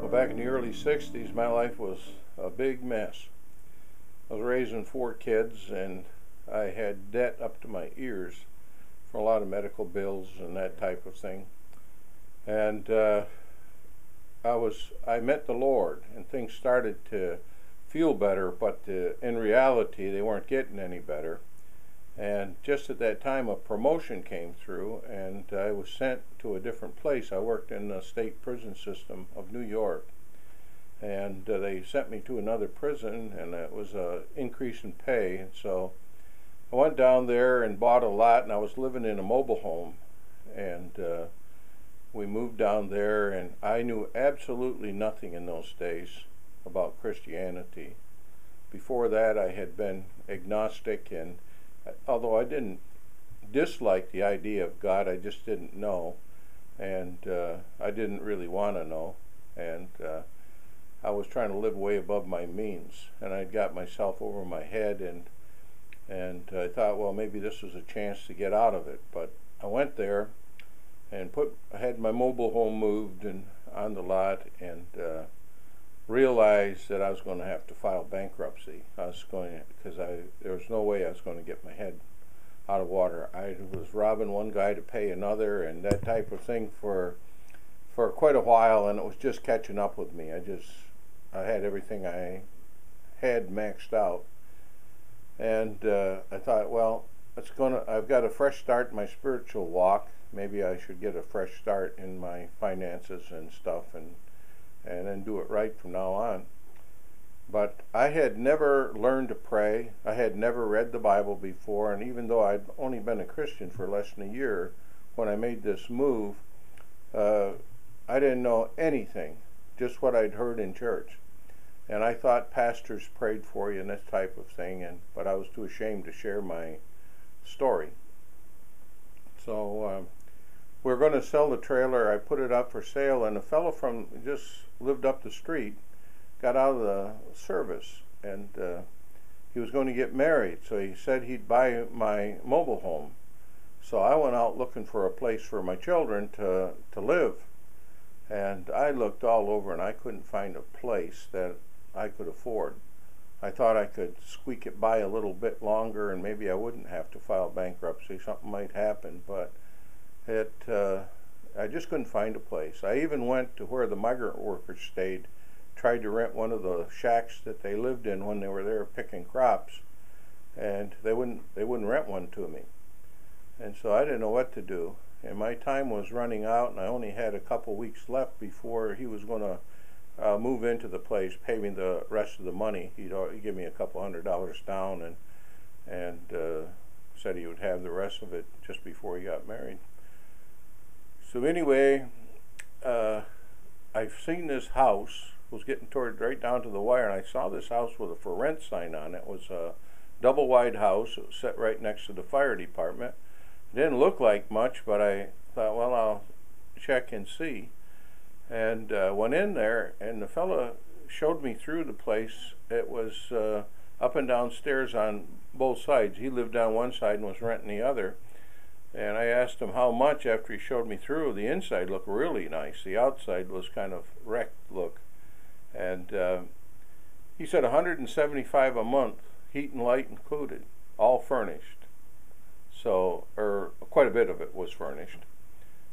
Well, back in the early 60s, my life was a big mess. I was raising 4 kids, and I had debt up to my ears for a lot of medical bills and that type of thing. And I met the Lord, and things started to feel better, but in reality, they weren't getting any better. And just at that time, a promotion came through, and I was sent to a different place. I worked in the state prison system of New York, and they sent me to another prison, and it was an increase in pay. And so I went down there and bought a lot, and I was living in a mobile home, and we moved down there, and I knew absolutely nothing in those days about Christianity. Before that, I had been agnostic, and although I didn't dislike the idea of God, I just didn't know, and I didn't really want to know, and I was trying to live way above my means, and I'd got myself over my head, and I thought, well, maybe this was a chance to get out of it. But I went there and I had my mobile home moved and on the lot, and realized that I was going to have to file bankruptcy. Because there was no way I was going to get my head out of water. I was robbing one guy to pay another, and that type of thing for quite a while, and it was just catching up with me. I had everything I had maxed out, and I thought, well, I've got a fresh start in my spiritual walk. Maybe I should get a fresh start in my finances and stuff, and then do it right from now on. But I had never learned to pray. I had never read the Bible before, and even though I'd only been a Christian for less than a year when I made this move, I didn't know anything, just what I'd heard in church. And I thought pastors prayed for you and this type of thing, but I was too ashamed to share my story. So we're going to sell the trailer. I put it up for sale, and a fellow from just lived up the street got out of the service, and he was going to get married, so he said he'd buy my mobile home. So I went out looking for a place for my children to live, and I looked all over, and I couldn't find a place that I could afford. I thought I could squeak it by a little bit longer, and maybe I wouldn't have to file bankruptcy. Something might happen, but I just couldn't find a place. I even went to where the migrant workers stayed, tried to rent one of the shacks that they lived in when they were there picking crops, and they wouldn't rent one to me. And so I didn't know what to do, and my time was running out, and I only had a couple weeks left before he was going to move into the place, pay me the rest of the money. He'd give me a couple $100 down, and said he would have the rest of it just before he got married. So anyway, I've seen this house, was getting toward right down to the wire, and I saw this house with a for rent sign on it. It was a double wide house. It was set right next to the fire department. It didn't look like much, but I thought, well, I'll check and see. And went in there, and the fella showed me through the place. It was up and down stairs on both sides. He lived on one side and was renting the other. And I asked him how much after he showed me through. The inside looked really nice. The outside was kind of wrecked look. And he said $175 a month, heat and light included, all furnished. So, or quite a bit of it was furnished,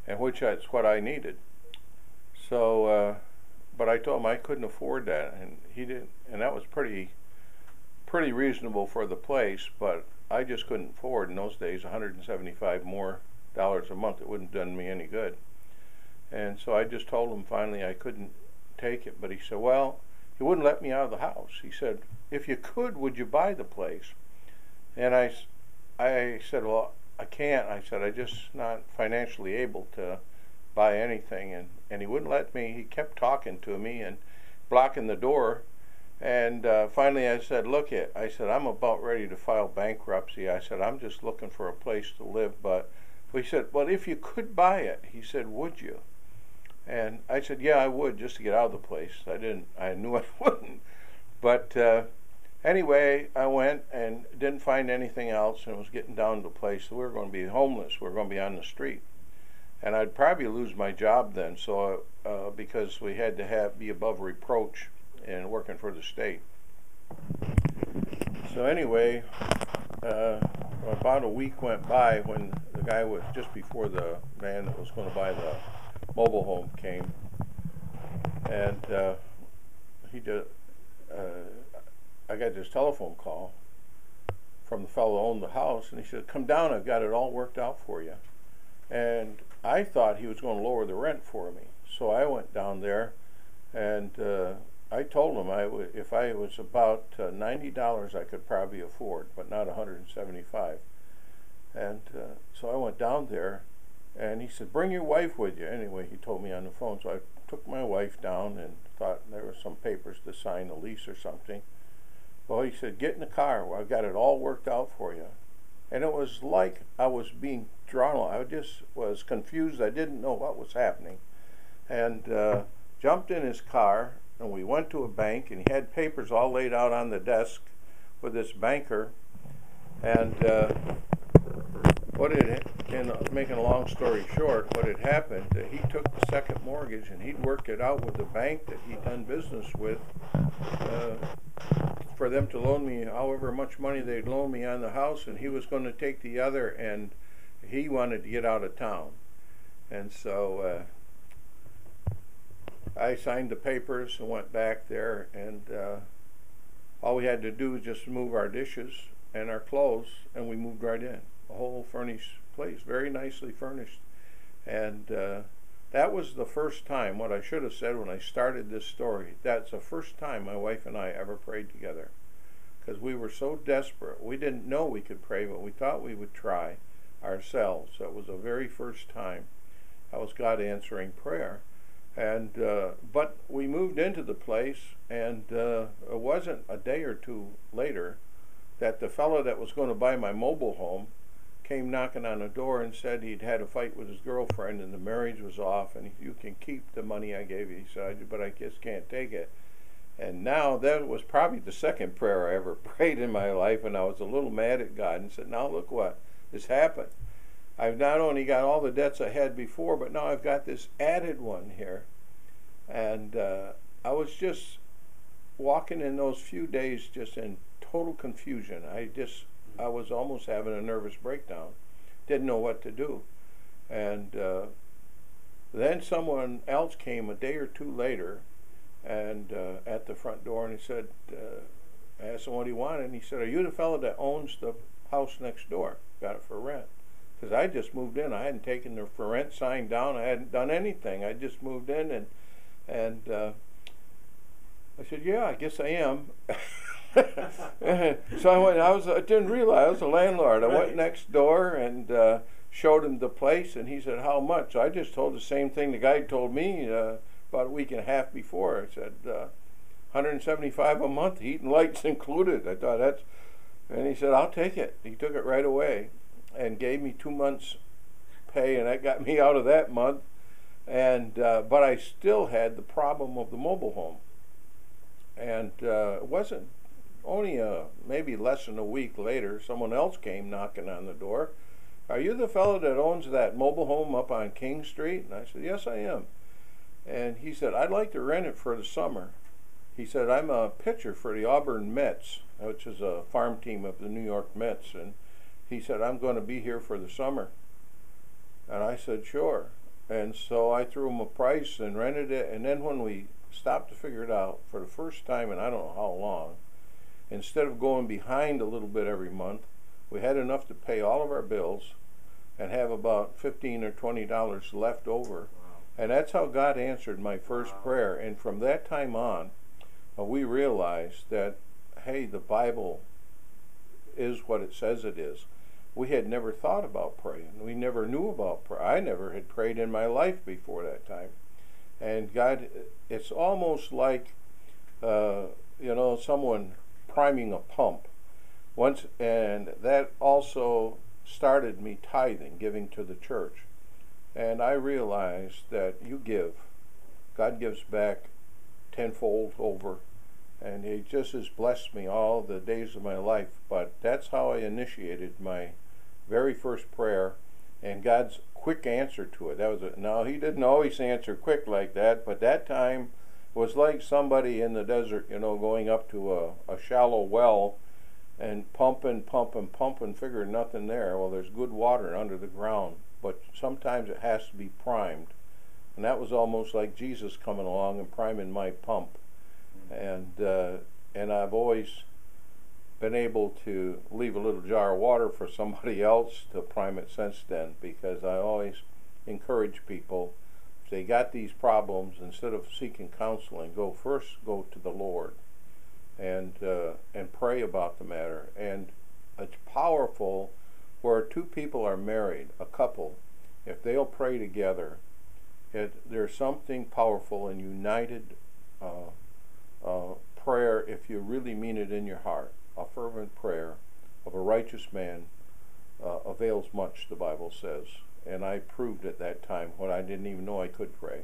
and which that's what I needed. So, but I told him I couldn't afford that, and he didn't. And that was pretty reasonable for the place, but I just couldn't afford in those days $175 more a month. It wouldn't have done me any good. And so I just told him finally I couldn't take it. But he said, well, he wouldn't let me out of the house. He said, if you could, would you buy the place? And I said, well, I can't. I said, I'm just not financially able to buy anything. And he wouldn't let me. He kept talking to me and blocking the door. And finally I said, I said, I'm about ready to file bankruptcy. I said, I'm just looking for a place to live. But he said, well, if you could buy it, he said, would you? And I said, yeah, I would, just to get out of the place. I knew I wouldn't. But anyway, I went and didn't find anything else, and was getting down to the place. So we were going to be homeless. We were going to be on the street. and I'd probably lose my job then. So because we had to be above reproach and working for the state. So anyway, about a week went by when the guy was just before the man that was going to buy the mobile home came, and he did. I got this telephone call from the fellow who owned the house, and he said, "Come down, I've got it all worked out for you." And I thought he was going to lower the rent for me, so I went down there, and I told him if I was about $90, I could probably afford, but not $175. And so I went down there, and he said, "Bring your wife with you." Anyway, he told me on the phone, so I took my wife down and thought there were some papers to sign, a lease or something. Well, he said, "Get in the car. Well, I've got it all worked out for you." And it was like I was being drawn on. I just was confused. I didn't know what was happening. And jumped in his car, and we went to a bank, and he had papers all laid out on the desk with this banker. And making a long story short, what had happened, he took the second mortgage, and he'd worked it out with the bank that he'd done business with for them to loan me however much money they'd loan me on the house, and he was going to take the other, and he wanted to get out of town. And so I signed the papers and went back there, and all we had to do was just move our dishes and our clothes, and we moved right in. A whole furnished place, very nicely furnished. And that was the first time, what I should have said when I started this story, that's the first time my wife and I ever prayed together. Because we were so desperate. We didn't know we could pray, but we thought we would try ourselves. That was the very first time. That was God answering prayer. And but we moved into the place, and it wasn't a day or two later that the fellow that was going to buy my mobile home came knocking on the door and said he'd had a fight with his girlfriend and the marriage was off, and you can keep the money I gave you. He said, "But I just can't take it." And now that was probably the second prayer I ever prayed in my life, and I was a little mad at God and said, "Now look what has happened. I've not only got all the debts I had before, but now I've got this added one here." And I was just walking in those few days just in total confusion. I was almost having a nervous breakdown. Didn't know what to do. And then someone else came a day or two later, and at the front door, and he said, I asked him what he wanted, and he said, "Are you the fellow that owns the house next door? Got it for rent?" Because I just moved in. I hadn't taken the for rent sign down. I hadn't done anything. I just moved in, and I said, "Yeah, I guess I am." So I went. I didn't realize I was a landlord. I went next door and showed him the place, and he said, "How much?" So I just told the same thing the guy told me about a week and a half before. I said, $175 a month, heat and lights included. I thought that's, and he said, "I'll take it." He took it right away and gave me 2 months' pay, and that got me out of that month. And but I still had the problem of the mobile home, and it wasn't. Only maybe less than a week later, someone else came knocking on the door. "Are you the fellow that owns that mobile home up on King Street?" And I said, "Yes, I am." And he said, "I'd like to rent it for the summer." He said, "I'm a pitcher for the Auburn Mets, which is a farm team of the New York Mets." And he said, "I'm going to be here for the summer." And I said, "Sure." And so I threw him a price and rented it. And then when we stopped to figure it out for the first time in I don't know how long, instead of going behind a little bit every month, we had enough to pay all of our bills and have about $15 or $20 left over. Wow. And that's how God answered my first prayer. And from that time on, we realized that, hey, the Bible is what it says it is. We had never thought about praying. We never knew about prayer. I never had prayed in my life before that time. And God, it's almost like, someone priming a pump. And that also started me tithing, giving to the church. And I realized that you give, God gives back tenfold over, and He just has blessed me all the days of my life. But that's how I initiated my very first prayer, and God's quick answer to it. That was now He didn't always answer quick like that, but that time was like somebody in the desert, going up to a shallow well and pumping, figuring nothing there. Well, there's good water under the ground, but sometimes it has to be primed. And that was almost like Jesus coming along and priming my pump. And I've always been able to leave a little jar of water for somebody else to prime it since then, because I always encourage people, if they got these problems, instead of seeking counseling, go to the Lord and pray about the matter. And it's powerful where two people are married, a couple, if they'll pray together. There's something powerful in united prayer if you really mean it in your heart. A fervent prayer of a righteous man avails much, the Bible says. And I proved at that time when I didn't even know I could pray.